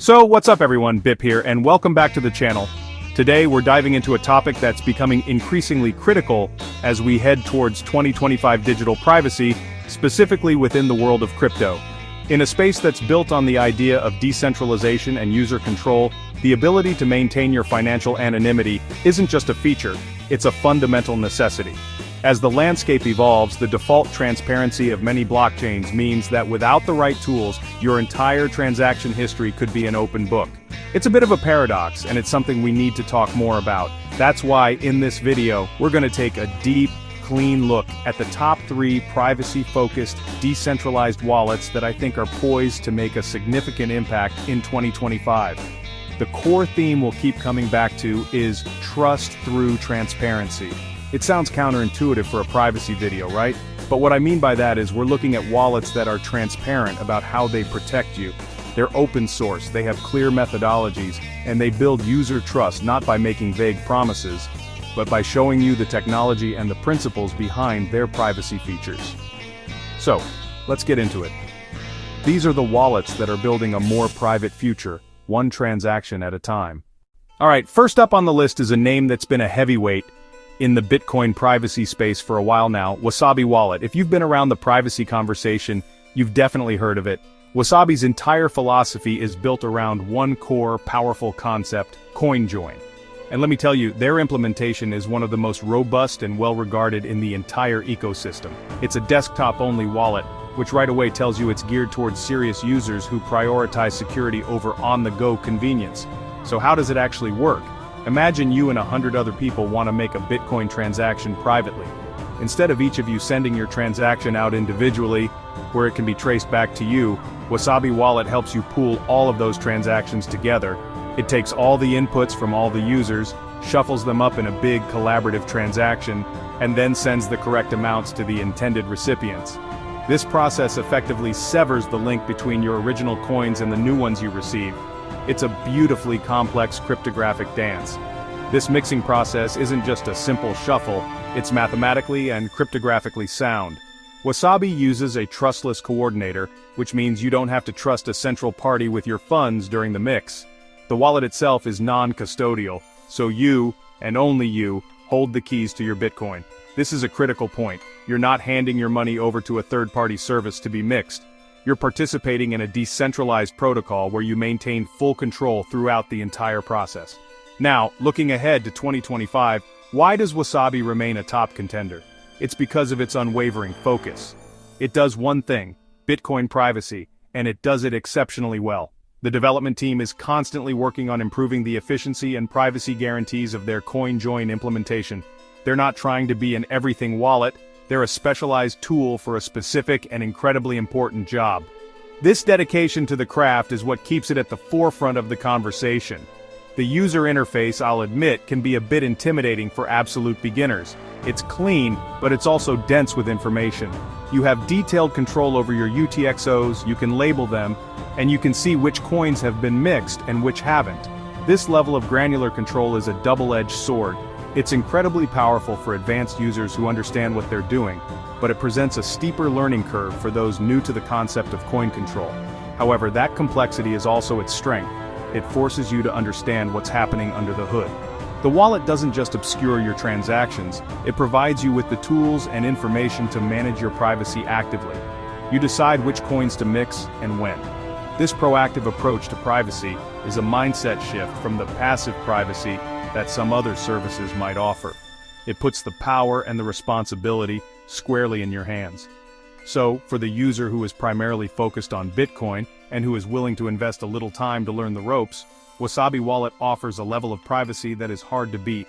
So what's up everyone, Bip here, and welcome back to the channel. Today we're diving into a topic that's becoming increasingly critical as we head towards 2025 digital privacy, specifically within the world of crypto. In a space that's built on the idea of decentralization and user control, the ability to maintain your financial anonymity isn't just a feature, it's a fundamental necessity. As the landscape evolves, the default transparency of many blockchains means that without the right tools, your entire transaction history could be an open book. It's a bit of a paradox, and it's something we need to talk more about. That's why, in this video, we're going to take a deep, clean look at the top 3 privacy-focused, decentralized wallets that I think are poised to make a significant impact in 2025. The core theme we'll keep coming back to is trust through transparency. It sounds counterintuitive for a privacy video, right? But what I mean by that is we're looking at wallets that are transparent about how they protect you. They're open source, they have clear methodologies, and they build user trust not by making vague promises, but by showing you the technology and the principles behind their privacy features. So, let's get into it. These are the wallets that are building a more private future, one transaction at a time. Alright, first up on the list is a name that's been a heavyweight in the Bitcoin privacy space for a while now, Wasabi Wallet. If you've been around the privacy conversation, you've definitely heard of it. Wasabi's entire philosophy is built around one core, powerful concept, CoinJoin. And let me tell you, their implementation is one of the most robust and well-regarded in the entire ecosystem. It's a desktop-only wallet, which right away tells you it's geared towards serious users who prioritize security over on-the-go convenience. So how does it actually work? Imagine you and 100 other people want to make a Bitcoin transaction privately. Instead of each of you sending your transaction out individually, where it can be traced back to you, Wasabi Wallet helps you pool all of those transactions together. It takes all the inputs from all the users, shuffles them up in a big collaborative transaction, and then sends the correct amounts to the intended recipients. This process effectively severs the link between your original coins and the new ones you receive. It's a beautifully complex cryptographic dance. This mixing process isn't just a simple shuffle, it's mathematically and cryptographically sound. Wasabi uses a trustless coordinator, which means you don't have to trust a central party with your funds during the mix. The wallet itself is non-custodial, so you, and only you, hold the keys to your Bitcoin. This is a critical point. You're not handing your money over to a third-party service to be mixed. You're participating in a decentralized protocol where you maintain full control throughout the entire process. Now, looking ahead to 2025, why does Wasabi remain a top contender? It's because of its unwavering focus. It does one thing, Bitcoin privacy, and it does it exceptionally well. The development team is constantly working on improving the efficiency and privacy guarantees of their CoinJoin implementation. They're not trying to be an everything wallet, they're a specialized tool for a specific and incredibly important job. This dedication to the craft is what keeps it at the forefront of the conversation. The user interface, I'll admit, can be a bit intimidating for absolute beginners. It's clean, but it's also dense with information. You have detailed control over your UTXOs, you can label them, and you can see which coins have been mixed and which haven't. This level of granular control is a double-edged sword. It's incredibly powerful for advanced users who understand what they're doing, but it presents a steeper learning curve for those new to the concept of coin control. However, that complexity is also its strength. It forces you to understand what's happening under the hood. The wallet doesn't just obscure your transactions, it provides you with the tools and information to manage your privacy actively. You decide which coins to mix and when. This proactive approach to privacy is a mindset shift from the passive privacy that some other services might offer. It puts the power and the responsibility squarely in your hands. So, for the user who is primarily focused on Bitcoin and who is willing to invest a little time to learn the ropes, Wasabi Wallet offers a level of privacy that is hard to beat.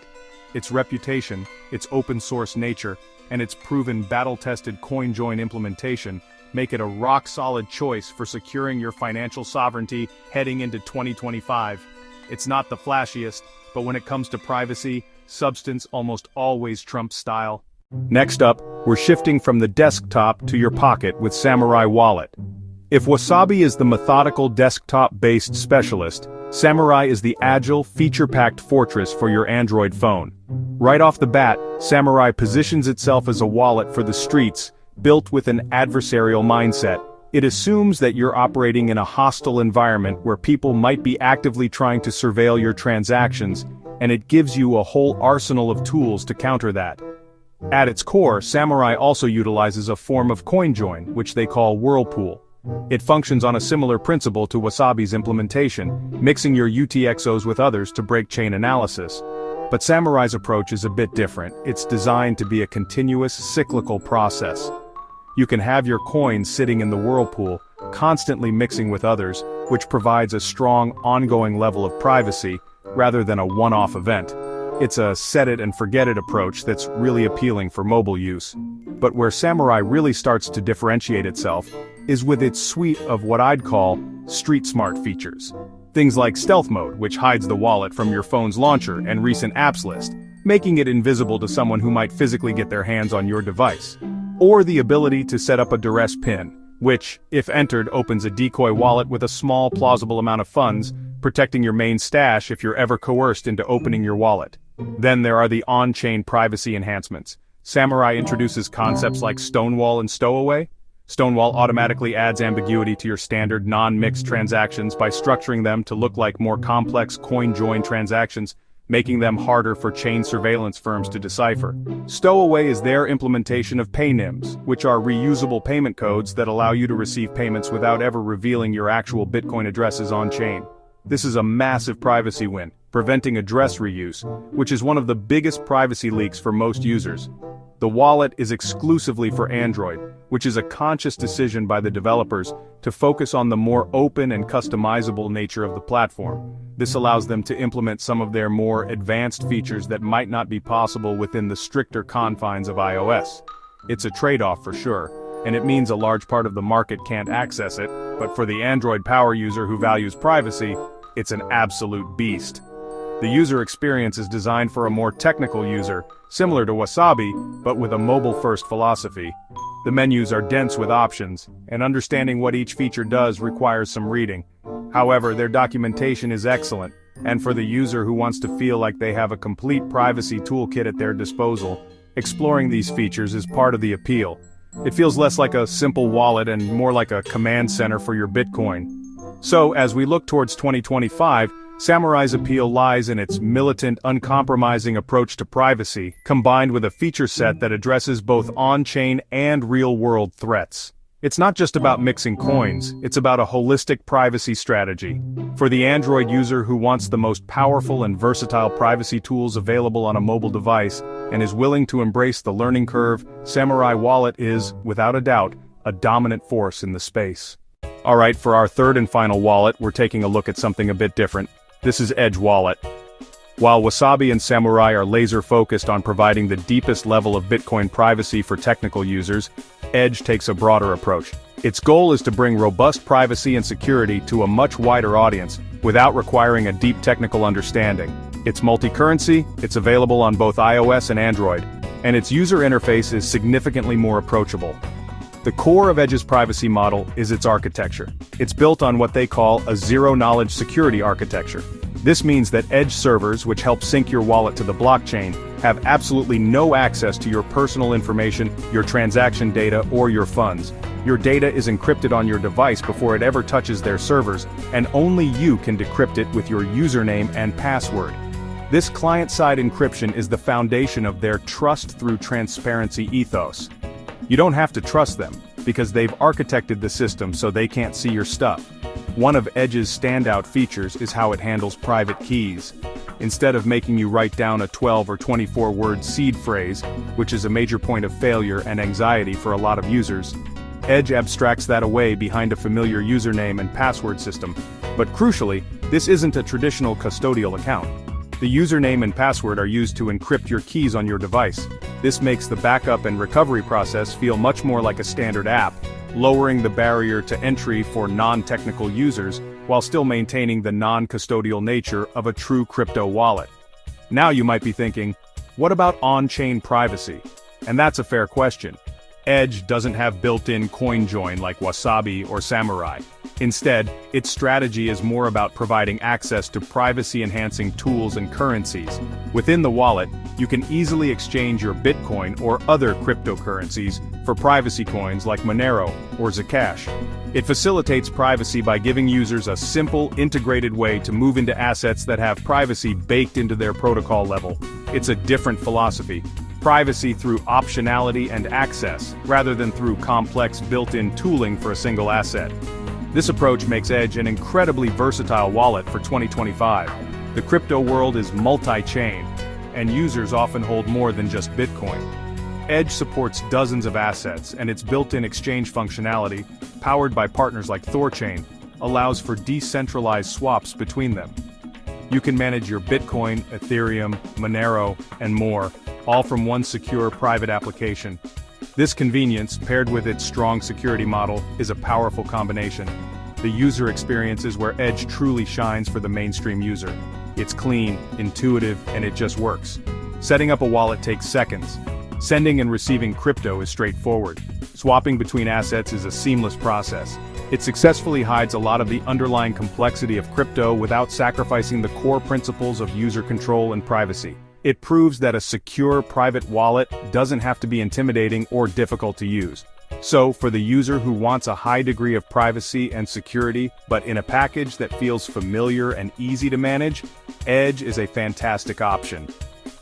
Its reputation, its open-source nature, and its proven battle-tested CoinJoin implementation make it a rock-solid choice for securing your financial sovereignty heading into 2025. It's not the flashiest, but when it comes to privacy, substance almost always trumps style. Next up, we're shifting from the desktop to your pocket with Samurai Wallet. If Wasabi is the methodical desktop-based specialist, Samurai is the agile, feature-packed fortress for your Android phone. Right off the bat, Samurai positions itself as a wallet for the streets, built with an adversarial mindset. It assumes that you're operating in a hostile environment where people might be actively trying to surveil your transactions, and it gives you a whole arsenal of tools to counter that. At its core, Samurai also utilizes a form of CoinJoin, which they call Whirlpool. It functions on a similar principle to Wasabi's implementation, mixing your UTXOs with others to break chain analysis. But Samurai's approach is a bit different. It's designed to be a continuous, cyclical process. You can have your coins sitting in the Whirlpool, constantly mixing with others, which provides a strong, ongoing level of privacy, rather than a one-off event. It's a set-it-and-forget-it approach that's really appealing for mobile use. But where Samurai really starts to differentiate itself is with its suite of what I'd call street-smart features. Things like stealth mode, which hides the wallet from your phone's launcher and recent apps list, making it invisible to someone who might physically get their hands on your device. Or the ability to set up a duress PIN, which, if entered, opens a decoy wallet with a small, plausible amount of funds, protecting your main stash if you're ever coerced into opening your wallet. Then there are the on-chain privacy enhancements. Samurai introduces concepts like Stonewall and Stowaway. Stonewall automatically adds ambiguity to your standard non-mixed transactions by structuring them to look like more complex CoinJoin transactions, making them harder for chain surveillance firms to decipher. Stowaway is their implementation of paynims, which are reusable payment codes that allow you to receive payments without ever revealing your actual Bitcoin addresses on-chain. This is a massive privacy win, preventing address reuse, which is one of the biggest privacy leaks for most users. The wallet is exclusively for Android, which is a conscious decision by the developers to focus on the more open and customizable nature of the platform. This allows them to implement some of their more advanced features that might not be possible within the stricter confines of iOS. It's a trade-off for sure, and it means a large part of the market can't access it, but for the Android power user who values privacy, it's an absolute beast. The user experience is designed for a more technical user, similar to Wasabi, but with a mobile-first philosophy. The menus are dense with options, and understanding what each feature does requires some reading. However, their documentation is excellent, and for the user who wants to feel like they have a complete privacy toolkit at their disposal, exploring these features is part of the appeal. It feels less like a simple wallet and more like a command center for your Bitcoin. So, as we look towards 2025, Samurai's appeal lies in its militant, uncompromising approach to privacy, combined with a feature set that addresses both on-chain and real-world threats. It's not just about mixing coins, it's about a holistic privacy strategy. For the Android user who wants the most powerful and versatile privacy tools available on a mobile device, and is willing to embrace the learning curve, Samurai Wallet is, without a doubt, a dominant force in the space. Alright, for our third and final wallet, we're taking a look at something a bit different. This is Edge Wallet. While Wasabi and Samurai are laser-focused on providing the deepest level of Bitcoin privacy for technical users, Edge takes a broader approach. Its goal is to bring robust privacy and security to a much wider audience, without requiring a deep technical understanding. It's multi-currency, it's available on both iOS and Android, and its user interface is significantly more approachable. The core of Edge's privacy model is its architecture. It's built on what they call a zero-knowledge security architecture. This means that Edge servers, which help sync your wallet to the blockchain, have absolutely no access to your personal information, your transaction data, or your funds. Your data is encrypted on your device before it ever touches their servers, and only you can decrypt it with your username and password. This client-side encryption is the foundation of their trust through transparency ethos. You don't have to trust them, because they've architected the system so they can't see your stuff. One of Edge's standout features is how it handles private keys. Instead of making you write down a 12 or 24-word seed phrase, which is a major point of failure and anxiety for a lot of users, Edge abstracts that away behind a familiar username and password system. But crucially, this isn't a traditional custodial account. The username and password are used to encrypt your keys on your device. This makes the backup and recovery process feel much more like a standard app, lowering the barrier to entry for non-technical users, while still maintaining the non-custodial nature of a true crypto wallet. Now you might be thinking, what about on-chain privacy? And that's a fair question. Edge doesn't have built-in CoinJoin like Wasabi or Samurai. Instead, its strategy is more about providing access to privacy-enhancing tools and currencies. Within the wallet, you can easily exchange your Bitcoin or other cryptocurrencies for privacy coins like Monero or Zcash. It facilitates privacy by giving users a simple, integrated way to move into assets that have privacy baked into their protocol level. It's a different philosophy. Privacy through optionality and access, rather than through complex built-in tooling for a single asset. This approach makes Edge an incredibly versatile wallet for 2025. The crypto world is multi-chain, and users often hold more than just Bitcoin. Edge supports dozens of assets, and its built-in exchange functionality, powered by partners like Thorchain, allows for decentralized swaps between them. You can manage your Bitcoin, Ethereum, Monero, and more, all from one secure private application. This convenience, paired with its strong security model, is a powerful combination. The user experience is where Edge truly shines for the mainstream user. It's clean, intuitive, and it just works. Setting up a wallet takes seconds. Sending and receiving crypto is straightforward. Swapping between assets is a seamless process. It successfully hides a lot of the underlying complexity of crypto without sacrificing the core principles of user control and privacy. It proves that a secure private wallet doesn't have to be intimidating or difficult to use. So, for the user who wants a high degree of privacy and security, but in a package that feels familiar and easy to manage, Edge is a fantastic option.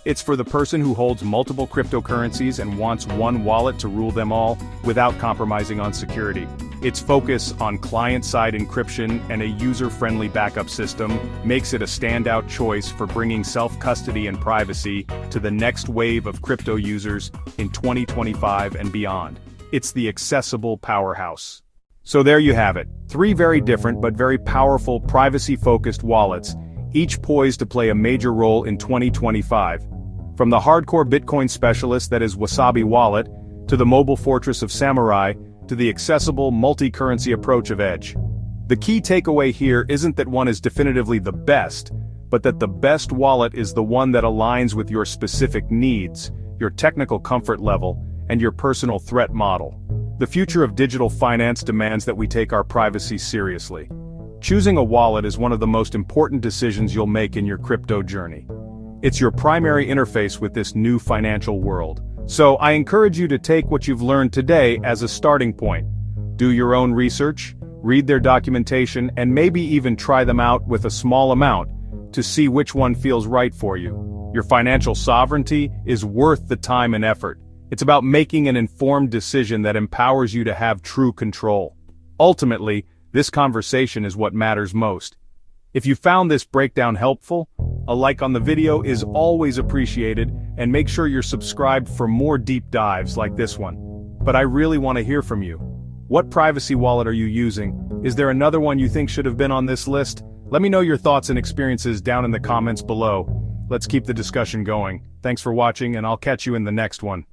It's for the person who holds multiple cryptocurrencies and wants one wallet to rule them all, without compromising on security. Its focus on client-side encryption and a user-friendly backup system makes it a standout choice for bringing self-custody and privacy to the next wave of crypto users in 2025 and beyond. It's the accessible powerhouse. So there you have it, 3 very different but very powerful privacy-focused wallets, each poised to play a major role in 2025. From the hardcore Bitcoin specialist that is Wasabi Wallet, to the mobile fortress of Samurai, to the accessible multi-currency approach of Edge. The key takeaway here isn't that one is definitively the best, but that the best wallet is the one that aligns with your specific needs, your technical comfort level, and your personal threat model. The future of digital finance demands that we take our privacy seriously. Choosing a wallet is one of the most important decisions you'll make in your crypto journey. It's your primary interface with this new financial world. So I encourage you to take what you've learned today as a starting point. Do your own research, read their documentation, and maybe even try them out with a small amount to see which one feels right for you. Your financial sovereignty is worth the time and effort. It's about making an informed decision that empowers you to have true control. Ultimately, this conversation is what matters most. If you found this breakdown helpful, a like on the video is always appreciated, and make sure you're subscribed for more deep dives like this one. But I really want to hear from you. What privacy wallet are you using? Is there another one you think should have been on this list? Let me know your thoughts and experiences down in the comments below. Let's keep the discussion going. Thanks for watching, and I'll catch you in the next one.